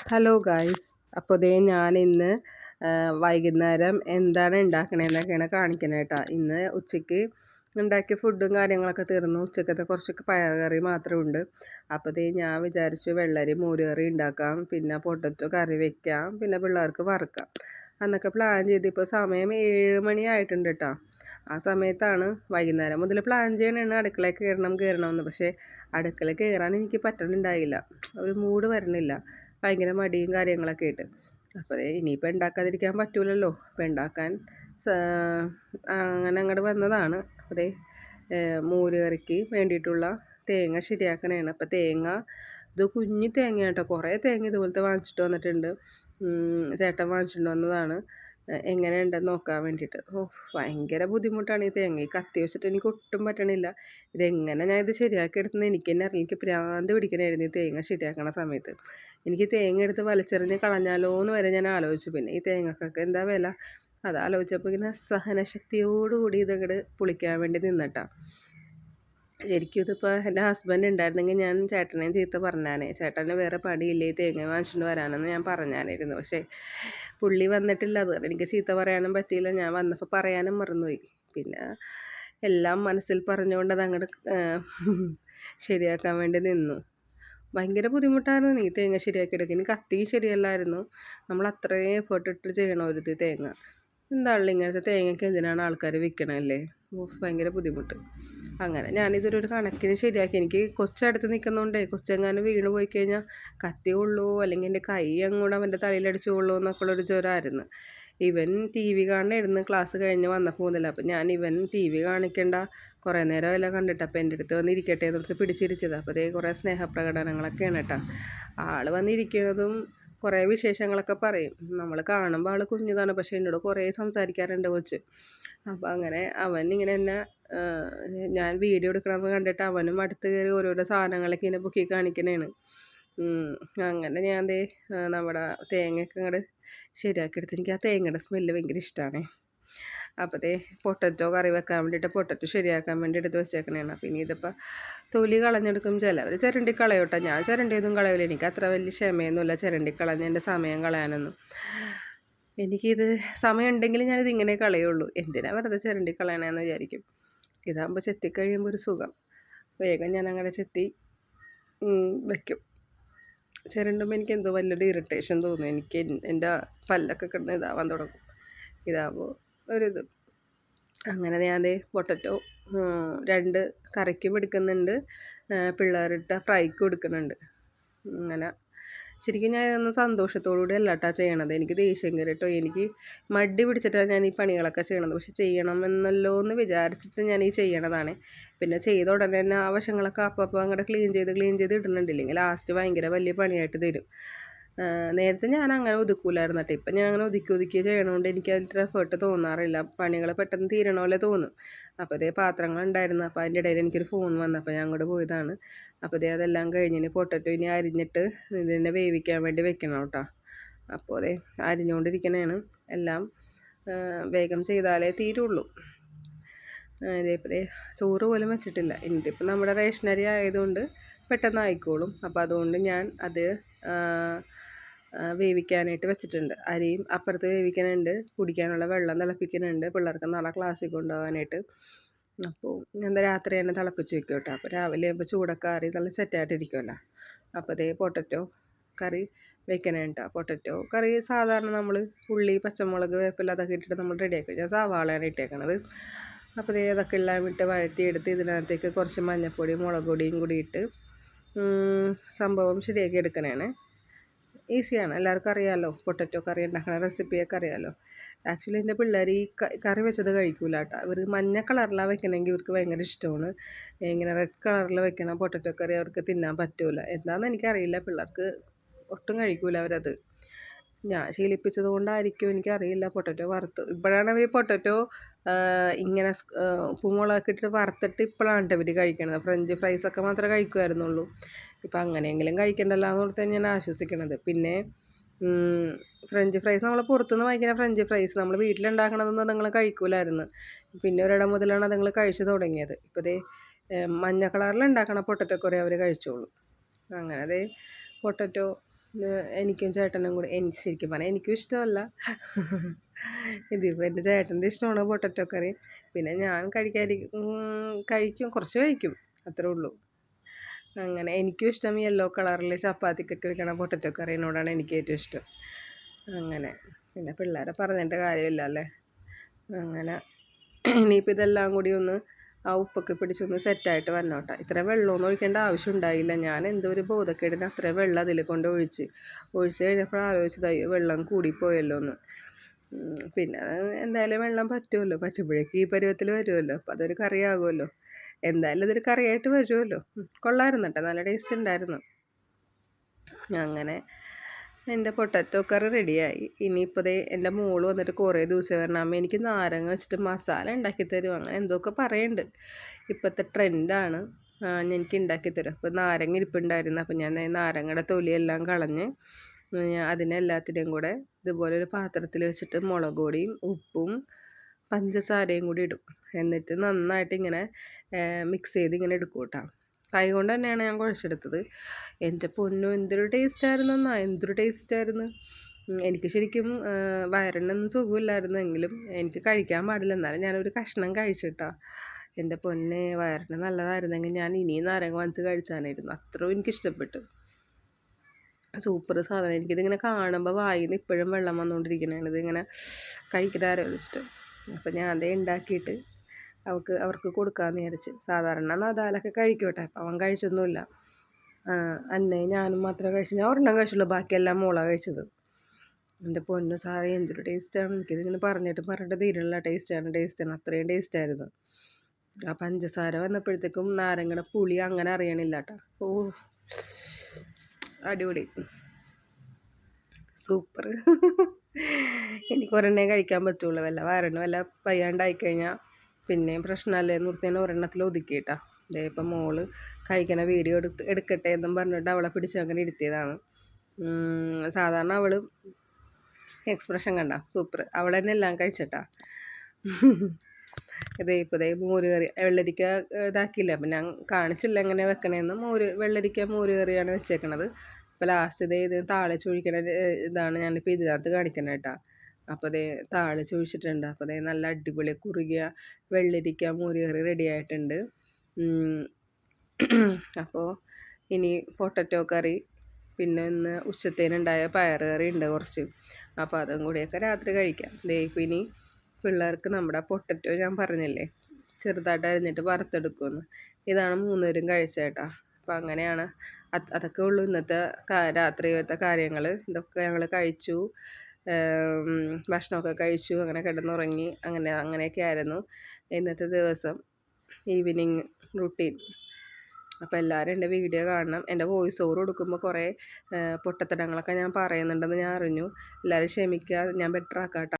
Hello guys. അപ്പോൾ ഞാൻ ഇന്ന് വൈകുന്നേരം എന്താണ് ഉണ്ടാക്കണതെന്നൊക്കെയാണ് കാണിക്കുന്നത് കേട്ടോ. ഇന്ന് ഉച്ചയ്ക്ക് ഉണ്ടാക്കിയ ഫുഡും കാര്യങ്ങളൊക്കെ തീർന്നു. ഉച്ചക്കത്തെ കുറച്ചൊക്കെ പയർ കറി മാത്രമേ ഉണ്ട്. അപ്പോൾ ഞാൻ വിചാരിച്ചു വെള്ളരി മോരുകറി ഉണ്ടാക്കാം, പിന്നെ പൊട്ടറ്റോ കറി വെക്കാം, പിന്നെ പിള്ളേർക്ക് വറുക്കാം എന്നൊക്കെ പ്ലാൻ ചെയ്ത്. ഇപ്പോൾ സമയം 7 മണി ആയിട്ടുണ്ട് കേട്ടോ. ആ സമയത്താണ് വൈകുന്നേരം മുതൽ പ്ലാൻ ചെയ്യണതാണ് അടുക്കളയിൽ കയറണമെന്ന്. പക്ഷേ അടുക്കളയിൽ കയറാൻ എനിക്ക് പറ്റുന്നുണ്ടായില്ല, ഒരു മൂഡ് വരണില്ല, ഭയങ്കര മടിയും കാര്യങ്ങളൊക്കെ ആയിട്ട്. അപ്പോൾ ഇനിയിപ്പോൾ ഉണ്ടാക്കാതിരിക്കാൻ പറ്റൂലല്ലോ. അപ്പോൾ ഉണ്ടാക്കാൻ അങ്ങനെ അങ്ങോട്ട് വന്നതാണ്. അപ്പോൾ മോര് കറിക്ക് വേണ്ടിയിട്ടുള്ള തേങ്ങ ശരിയാക്കണതാണ്. അപ്പോൾ തേങ്ങ ഇത് കുഞ്ഞി തേങ്ങ കേട്ടോ. കുറേ തേങ്ങ ഇതുപോലത്തെ വാങ്ങിച്ചിട്ട് വന്നിട്ടുണ്ട്. ചേട്ടൻ വാങ്ങിച്ചിട്ട് വന്നതാണ്. എങ്ങനെയുണ്ടെന്ന് നോക്കാൻ വേണ്ടിയിട്ട്. ഭയങ്കര ബുദ്ധിമുട്ടാണ് ഈ തേങ്ങ. ഈ കത്തി വെച്ചിട്ട് എനിക്ക് ഒട്ടും പറ്റണില്ല. ഇതെങ്ങനെ ഞാൻ ഇത് ശരിയാക്കി എടുക്കുന്നത് എനിക്ക് തന്നെ അറിയില്ല. എനിക്ക് ഭ്രാന്ത് പിടിക്കണമായിരുന്നു ഈ തേങ്ങ ശരിയാക്കണ സമയത്ത്. എനിക്ക് തേങ്ങ എടുത്ത് വലിച്ചെറിഞ്ഞ് കളഞ്ഞാലോ എന്ന് വരെ ഞാൻ ആലോചിച്ചു. പിന്നെ ഈ തേങ്ങക്കൊക്കെ എന്താ വില, അത് ആലോചിച്ചപ്പോൾ ഇങ്ങനെ സഹനശക്തിയോടുകൂടി ഇതങ്ങോട്ട് പൊളിക്കാൻ വേണ്ടി നിന്നിട്ടാ. ശരിക്കും ഇതിപ്പോൾ എൻ്റെ ഹസ്ബൻഡ് ഉണ്ടായിരുന്നെങ്കിൽ ഞാൻ ചേട്ടനെയും ചീത്ത പറഞ്ഞാനേ. ചേട്ടന് വേറെ പണിയില്ലേ തേങ്ങ വാങ്ങിച്ചുകൊണ്ട് വരാനെന്ന് ഞാൻ പറഞ്ഞാനായിരുന്നു. പക്ഷേ പുള്ളി വന്നിട്ടില്ല. അത് എനിക്ക് ചീത്ത പറയാനും പറ്റിയില്ല. ഞാൻ വന്നപ്പോൾ പറയാനും മറന്നുപോയി. പിന്നെ എല്ലാം മനസ്സിൽ പറഞ്ഞുകൊണ്ട് അത് അങ്ങോട്ട് ശരിയാക്കാൻ വേണ്ടി നിന്നു. ഭയങ്കര ബുദ്ധിമുട്ടായിരുന്നു ഈ തേങ്ങ ശരിയാക്കി എടുക്കുക. ഇനി കത്തി ശരിയല്ലായിരുന്നു. നമ്മൾ അത്രയും എഫേർട്ട് ഇട്ട് ചെയ്യണം ഒരു തേങ്ങ. എന്താണല്ലോ ഇങ്ങനത്തെ തേങ്ങയ്ക്ക് എന്തിനാണ് ആൾക്കാർ വിൽക്കണമല്ലേ. ഭയങ്കര ബുദ്ധിമുട്ട്. അങ്ങനെ ഞാനിതൊരു കണക്കിന് ശരിയാക്കി. എനിക്ക് കൊച്ചടുത്ത് നിൽക്കുന്നതുകൊണ്ടേ കൊച്ചെങ്ങാനും വീണ് പോയി കഴിഞ്ഞാൽ കത്തി കൊള്ളുമോ, അല്ലെങ്കിൽ എൻ്റെ കൈ അങ്ങോട്ട് അവൻ്റെ തലയിലടിച്ചു കൊള്ളുമോ എന്നൊക്കെ ഉള്ളൊരു ജ്വരമായിരുന്നു. ഇവൻ ടി വി കാണണമായിരുന്നു ക്ലാസ് കഴിഞ്ഞ് വന്നപ്പോൾ മുതൽ. അപ്പോൾ ഞാൻ ഇവൻ ടി വി കാണിക്കേണ്ട, കുറേ നേരം എല്ലാം കണ്ടിട്ട് അപ്പോൾ എൻ്റെ അടുത്ത് വന്നിരിക്കട്ടെ എന്നോർത്ത് പിടിച്ചിരുത്തിയത്. അപ്പോൾ കുറേ സ്നേഹപ്രകടനങ്ങളൊക്കെയാണ് കേട്ടോ. ആൾ വന്നിരിക്കുന്നതും കുറേ വിശേഷങ്ങളൊക്കെ പറയും. നമ്മൾ കാണുമ്പോൾ ആൾ കുഞ്ഞതാണ്, പക്ഷേ എന്നോട് കുറേ സംസാരിക്കാറുണ്ട് കൊച്ച്. അപ്പോൾ അങ്ങനെ അവൻ ഇങ്ങനെ എന്നെ ഞാൻ വീഡിയോ എടുക്കണമെന്ന് കണ്ടിട്ട് അവനും അടുത്ത് കയറി ഓരോരോ സാധനങ്ങളൊക്കെ ഇങ്ങനെ പൊക്കി കാണിക്കണേണ്. അങ്ങനെ ഞാൻ നമ്മുടെ തേങ്ങയൊക്കെ അങ്ങോട്ട് ശരിയാക്കി എടുത്ത്. എനിക്ക് ആ തേങ്ങയുടെ സ്മെല്ല് ഭയങ്കര ഇഷ്ടമാണ്. അപ്പോൾ പൊട്ടറ്റോ കറി വെക്കാൻ വേണ്ടിയിട്ട് പൊട്ടറ്റോ ശരിയാക്കാൻ വേണ്ടി എടുത്ത് വെച്ചേക്കണേണ്. അപ്പോൾ ഇനി ഇതിപ്പോൾ തൊലി കളഞ്ഞെടുക്കും. ചിലവർ ചിരണ്ടി കളയോട്ടെ. ഞാൻ ചിരണ്ടിയൊന്നും കളയില്ല. എനിക്ക് അത്ര വലിയ ക്ഷമയൊന്നുമില്ല ചിരണ്ടി കളഞ്ഞ് എൻ്റെ സമയം കളയാനൊന്നും. എനിക്കിത് സമയം ഉണ്ടെങ്കിൽ ഞാനിത് ഇങ്ങനെ കളയുള്ളൂ. എന്തിനാ വെറുതെ ചിരണ്ടി കളയണമെന്ന് വിചാരിക്കും. ഇതാകുമ്പോൾ ചെത്തിക്കഴിയുമ്പോൾ ഒരു സുഖം. വേഗം ഞാൻ അങ്ങനെ ചെത്തി വയ്ക്കും. ചിരണ്ടുമ്പോൾ എനിക്ക് എന്തോ വലിയൊരു ഇറിറ്റേഷൻ തോന്നും. എനിക്ക് എൻ്റെ പല്ലൊക്കെ കിടന്ന് ഇതാവാൻ തുടങ്ങും. ഇതാകുമ്പോൾ ഒരിത്. അങ്ങനെ ഞാൻ പൊട്ടറ്റോ 2 കറിക്കും എടുക്കുന്നുണ്ട്, പിള്ളേരിട്ട ഫ്രൈക്കും എടുക്കുന്നുണ്ട്. അങ്ങനെ ശരിക്കും ഞാൻ ഒന്ന് സന്തോഷത്തോടുകൂടി അല്ല കേട്ടോ ചെയ്യണത്. എനിക്ക് ദേഷ്യം കയറിട്ടോ, എനിക്ക് മടി പിടിച്ചിട്ടാണ് ഞാൻ ഈ പണികളൊക്കെ ചെയ്യണത്. പക്ഷെ ചെയ്യണമെന്നല്ലോ എന്ന് വിചാരിച്ചിട്ട് ഞാൻ ഈ ചെയ്യണതാണ്. പിന്നെ ചെയ്ത ഉടനെ തന്നെ ആ വശങ്ങളൊക്കെ അപ്പോൾ അങ്ങോട്ട് ക്ലീൻ ചെയ്ത് ഇടുന്നുണ്ടില്ലെങ്കിൽ ലാസ്റ്റ് ഭയങ്കര വലിയ പണിയായിട്ട് തരും. നേരത്തെ ഞാൻ അങ്ങനെ ഒതുക്കൂലായിരുന്നു കേട്ടോ. ഇപ്പം ഞാൻ അങ്ങനെ ഒതുക്കി ചെയ്യണതുകൊണ്ട് എനിക്ക് അതിൽ എഫേർട്ട് തോന്നാറില്ല. പണികൾ പെട്ടെന്ന് തീരണ പോലെ തോന്നും. അപ്പോൾ പാത്രങ്ങളുണ്ടായിരുന്നു. അപ്പോൾ അതിൻ്റെ ഇടയിൽ എനിക്കൊരു ഫോൺ വന്നപ്പോൾ ഞാൻ അങ്ങോട്ട് പോയതാണ്. അപ്പോൾ അതെല്ലാം കഴിഞ്ഞിന് പൊട്ടറ്റോ ഇനി അരിഞ്ഞിട്ട് ഇതിനെ വേവിക്കാൻ വേണ്ടി വെക്കണം കേട്ടോ. അപ്പോൾ അരിഞ്ഞുകൊണ്ടിരിക്കണേണ്. എല്ലാം വേഗം ചെയ്താലേ തീരുള്ളൂ. ഇപ്പോൾ ചോറ് പോലും വെച്ചിട്ടില്ല. ഇതിപ്പോൾ നമ്മുടെ റേഷനരി ആയതുകൊണ്ട് പെട്ടെന്ന് ആയിക്കോളും. അപ്പോൾ അതുകൊണ്ട് ഞാൻ അത് വേവിക്കാനായിട്ട് വെച്ചിട്ടുണ്ട്. അരിയും അപ്പുറത്ത് വേവിക്കുന്നുണ്ട്, കുടിക്കാനുള്ള വെള്ളം തിളപ്പിക്കുന്നുണ്ട്, പിള്ളേർക്ക് നാളെ ക്ലാസ്സിൽ കൊണ്ടുപോകാനായിട്ട്. അപ്പോൾ എന്താ രാത്രി തന്നെ തിളപ്പിച്ച് വെക്കും കേട്ടോ. അപ്പോൾ രാവിലെ ആകുമ്പോൾ ചൂടൊക്കെ ആറി നല്ല സെറ്റായിട്ടിരിക്കുമല്ലോ. അപ്പോൾ പൊട്ടറ്റോ കറി വെക്കണേട്ടോ. പൊട്ടറ്റോ കറി സാധാരണ നമ്മൾ ഉള്ളി, പച്ചമുളക്, വേപ്പില അതൊക്കെ ഇട്ടിട്ട് നമ്മൾ റെഡിയാക്കും. ഞാൻ സവാളയാണ് ഇട്ടേക്കണത്. അപ്പോൾ അതൊക്കെ എല്ലാം ഇട്ട് വഴറ്റിയെടുത്ത് ഇതിനകത്തേക്ക് കുറച്ച് മഞ്ഞൾപ്പൊടി, മുളക് പൊടിയും കൂടി ഇട്ട് സംഭവം ശരിയാക്കി എടുക്കണേണ്. ഈസിയാണ്, എല്ലാവർക്കും അറിയാമല്ലോ. പൊട്ടറ്റോ കറി ഉണ്ടാക്കുന്ന റെസിപ്പിയൊക്കെ അറിയാമല്ലോ. ആക്ച്വലി എൻ്റെ പിള്ളേർ ഈ കറി വെച്ചത് കഴിക്കൂല കേട്ടോ. ഇവർ മഞ്ഞ കളറിലാണ് വെക്കണമെങ്കിൽ ഇവർക്ക് ഭയങ്കര ഇഷ്ടമാണ്. ഇങ്ങനെ റെഡ് കളറിൽ വെക്കണം പൊട്ടറ്റോ കറി അവർക്ക് തിന്നാൻ പറ്റൂല. എന്താണെന്ന് എനിക്കറിയില്ല, പിള്ളേർക്ക് ഒട്ടും കഴിക്കൂല അവരത്. ഞാൻ ശീലിപ്പിച്ചത് കൊണ്ടായിരിക്കും, എനിക്കറിയില്ല. പൊട്ടറ്റോ വറുത്ത് ഇപ്പോഴാണ് അവർ പൊട്ടറ്റോ ഇങ്ങനെ ഉപ്പുമുളകൊക്കെ ഇട്ടിട്ട് വറുത്തിട്ട് ഇപ്പോഴാണ് ഇവർ കഴിക്കണത്. ഫ്രഞ്ച് ഫ്രൈസൊക്കെ മാത്രമേ കഴിക്കുമായിരുന്നുള്ളൂ. ഇപ്പം അങ്ങനെയെങ്കിലും കഴിക്കണ്ടല്ലോ എന്നോർത്ത് ഞാൻ ആശ്വസിക്കണത്. പിന്നെ ഫ്രഞ്ച് ഫ്രൈസ് നമ്മൾ പുറത്തുനിന്ന് വാങ്ങിക്കുന്ന ഫ്രഞ്ച് ഫ്രൈസ് നമ്മൾ വീട്ടിലുണ്ടാക്കണതൊന്നും അതുങ്ങൾ കഴിക്കൂലായിരുന്നു. പിന്നെ ഒരിടം മുതലാണ് അതുങ്ങൾ കഴിച്ചു തുടങ്ങിയത്. ഇപ്പോൾ മഞ്ഞ കളറിൽ ഉണ്ടാക്കണ പൊട്ടറ്റോ കറി അവർ കഴിച്ചോളൂ. അങ്ങനെ പൊട്ടറ്റോ എനിക്കും ചേട്ടനും കൂടി ശരിക്കും പറഞ്ഞാൽ എനിക്കും ഇഷ്ടമല്ല. ഇതിപ്പോൾ എൻ്റെ ചേട്ടൻ്റെ ഇഷ്ടമാണ് പൊട്ടറ്റോ കറി. പിന്നെ ഞാൻ കഴിക്കും, കുറച്ച് കഴിക്കും, അത്രേ ഉള്ളൂ. അങ്ങനെ എനിക്കും ഇഷ്ടം യെല്ലോ കളറിൽ ചപ്പാത്തിക്കൊക്കെ വെക്കണ പൊട്ടറ്റോ കറിനോടാണ് എനിക്ക് ഏറ്റവും ഇഷ്ടം. അങ്ങനെ പിന്നെ പിള്ളേരെ പറഞ്ഞിട്ട് കാര്യമില്ല അല്ലേ. അങ്ങനെ ഇനിയിപ്പോൾ ഇതെല്ലാം കൂടി ഒന്ന് ആ ഉപ്പൊക്കെ പിടിച്ചൊന്ന് സെറ്റായിട്ട് വന്നോട്ടെ. ഇത്രയും വെള്ളമൊന്നും ഒഴിക്കേണ്ട ആവശ്യം ഉണ്ടായില്ല. ഞാൻ എന്തോ ഒരു ബോധക്കേടിന് അത്രയും വെള്ളം അതിൽ കൊണ്ട് ഒഴിച്ച് കഴിഞ്ഞപ്പോൾ ആലോചിച്ചത് വെള്ളം കൂടിപ്പോയല്ലോ എന്ന്. പിന്നെ എന്തായാലും വെള്ളം പറ്റുമല്ലോ, പറ്റുമ്പോഴേക്ക് ഈ പരുവത്തിൽ വരുമല്ലോ, അപ്പോൾ അതൊരു കറിയാകുമല്ലോ. എന്തായാലും ഇതൊരു കറിയായിട്ട് വരുമല്ലോ. കൊള്ളായിരുന്നു കേട്ടോ, നല്ല ടേസ്റ്റ് ഉണ്ടായിരുന്നു. അങ്ങനെ എൻ്റെ പൊട്ടറ്റോ കറി റെഡിയായി. ഇനിയിപ്പോൾ ദേ എൻ്റെ മോള് വന്നിട്ട് കുറേ ദിവസം വരണം, അമ്മ എനിക്ക് നാരങ്ങ വെച്ചിട്ട് മസാല ഉണ്ടാക്കി തരും, അങ്ങനെ എന്തൊക്കെ പറയുന്നുണ്ട്. ഇപ്പോഴത്തെ ട്രെൻഡാണ്, എനിക്ക് ഉണ്ടാക്കി തരും. അപ്പോൾ നാരങ്ങ ഇരിപ്പുണ്ടായിരുന്നു, അപ്പോൾ ഞാൻ നാരങ്ങയുടെ തൊലിയെല്ലാം കളഞ്ഞ് അതിനെല്ലാത്തിൻ്റെയും കൂടെ ഇതുപോലെ ഒരു പാത്രത്തിൽ വെച്ചിട്ട് മുളക് പൊടിയും ഉപ്പും പഞ്ചസാരയും കൂടി ഇടും. എന്നിട്ട് നന്നായിട്ട് ഇങ്ങനെ മിക്സ് ചെയ്ത് ഇങ്ങനെ എടുക്കും കേട്ടോ. കൈ കൊണ്ട് തന്നെയാണ് ഞാൻ കുഴച്ചെടുത്തത്. എൻ്റെ പൊന്നോ, എന്തൊരു ടേസ്റ്റായിരുന്നു, എന്തൊരു ടേസ്റ്റായിരുന്നു. എനിക്ക് ശരിക്കും വയറിനൊന്നും സുഖമില്ലായിരുന്നു, എങ്കിലും എനിക്ക് കഴിക്കാൻ പാടില്ല, എന്നാലും ഞാനൊരു കഷ്ണം കഴിച്ചിട്ടാ. എൻ്റെ പൊന്നെ, വയറിന് നല്ലതായിരുന്നെങ്കിൽ ഞാൻ ഇനിയും നാരങ്ങ വാങ്ങിച്ച് കഴിച്ചാനായിരുന്നു. അത്രയും എനിക്കിഷ്ടപ്പെട്ടു. സൂപ്പർ സാധനം. എനിക്കിതിങ്ങനെ കാണുമ്പോൾ വായിൽ നിന്ന് ഇപ്പോഴും വെള്ളം വന്നുകൊണ്ടിരിക്കണതാണ്, ഇതിങ്ങനെ കഴിക്കുന്ന ആലോചിച്ചിട്ട്. അപ്പം ഞാൻ അതേ ഉണ്ടാക്കിയിട്ട് അവർക്ക് കൊടുക്കാമെന്ന് വിചാരിച്ച്. സാധാരണ നദാലൊക്കെ കഴിക്കട്ടെ, അപ്പം അവൻ കഴിച്ചൊന്നുമില്ല. അന്നേ ഞാനും മാത്രമേ കഴിച്ചു, ഞാൻ ഒരെണ്ണം കഴിച്ചുള്ളൂ, ബാക്കിയെല്ലാം മോളാണ് കഴിച്ചത്. എൻ്റെ പൊന്നു സാറേ, എന്തൊരു ടേസ്റ്റാണ്. എനിക്കിതിങ്ങനെ പറഞ്ഞിട്ട് തീരുള്ള ടേസ്റ്റാണ്, അത്രയും ടേസ്റ്റായിരുന്നു. ആ പഞ്ചസാര വന്നപ്പോഴത്തേക്കും നാരങ്ങയുടെ പുളി അങ്ങനെ അറിയണില്ല കേട്ടോ. ഓ, അടിപൊളി, സൂപ്പർ. എനിക്കൊരെണ്ണേ കഴിക്കാൻ പറ്റുള്ളൂ, വയറിന് വല്ല വയ്യാണ്ടായിക്കഴിഞ്ഞാൽ പിന്നെയും പ്രശ്നമല്ലേ എന്ന് ഓർത്ത് ഞാൻ ഒരെണ്ണത്തിൽ ഒതുക്കിയിട്ടാ. അതേ ഇപ്പം മോള് കഴിക്കണ വീഡിയോ എടുക്കട്ടെ എന്നും പറഞ്ഞിട്ട് അവളെ പിടിച്ച് അങ്ങനെ ഇരുത്തിയതാണ്. സാധാരണ അവൾ എക്സ്പ്രഷൻ കണ്ട സൂപ്പർ, അവൾ തന്നെ എല്ലാം കഴിച്ചിട്ടാ. ഇപ്പോൾ മോര് കറി, വെള്ളരിക്ക ഇതാക്കിയില്ല, അപ്പം ഞാൻ കാണിച്ചില്ല എങ്ങനെ വെക്കണേന്ന്. വെള്ളരിക്ക മോര് കറിയാണ് വെച്ചേക്കണത്. അപ്പോൾ ലാസ്റ്റ് ഇത് താളിച്ചൊഴിക്കണ ഇതാണ് ഞാനിപ്പോൾ ഇതിനകത്ത് കാണിക്കണത് കേട്ടോ. അപ്പോൾ താളിച്ചൊഴിച്ചിട്ടുണ്ട്. അപ്പോൾ നല്ല അടിപൊളി കുറുകിയ വെള്ളരിക്ക മോര് കറി റെഡി ആയിട്ടുണ്ട്. അപ്പോൾ ഇനി പൊട്ടറ്റോ കറി, പിന്നെ ഇന്ന് ഉച്ചത്തേനുണ്ടായ പയർ കറി ഉണ്ട് കുറച്ച്, അപ്പോൾ അതും കൂടിയൊക്കെ രാത്രി കഴിക്കാം. ഇപ്പോൾ ഇനി പിള്ളേർക്ക് നമ്മുടെ പൊട്ടറ്റോ ഞാൻ പറഞ്ഞില്ലേ ചെറുതായിട്ട് അരിഞ്ഞിട്ട് വറുത്തെടുക്കുമെന്ന്, ഇതാണ് 3 പേരും കഴിച്ചേട്ടാ. അപ്പോൾ അങ്ങനെയാണ്, അതൊക്കെ ഉള്ളൂ ഇന്നത്തെ രാത്രിയത്തെ കാര്യങ്ങൾ. ഇതൊക്കെ ഞങ്ങൾ കഴിച്ചു, ഭക്ഷണമൊക്കെ കഴിച്ചു, അങ്ങനെ കിടന്നുറങ്ങി, അങ്ങനെയൊക്കെ ആയിരുന്നു ഇന്നത്തെ ദിവസം ഈവനിങ് റുട്ടീൻ. അപ്പോൾ എല്ലാവരും എൻ്റെ വീഡിയോ കാണണം. എൻ്റെ വോയിസ് ഓവർ കൊടുക്കുമ്പോൾ കുറേ പൊട്ടത്തരങ്ങളൊക്കെ ഞാൻ പറയുന്നുണ്ടെന്ന് ഞാൻ അറിഞ്ഞു. എല്ലാവരും ക്ഷമിക്കുക, ഞാൻ ബെറ്റർ ആക്കാം കേട്ടോ.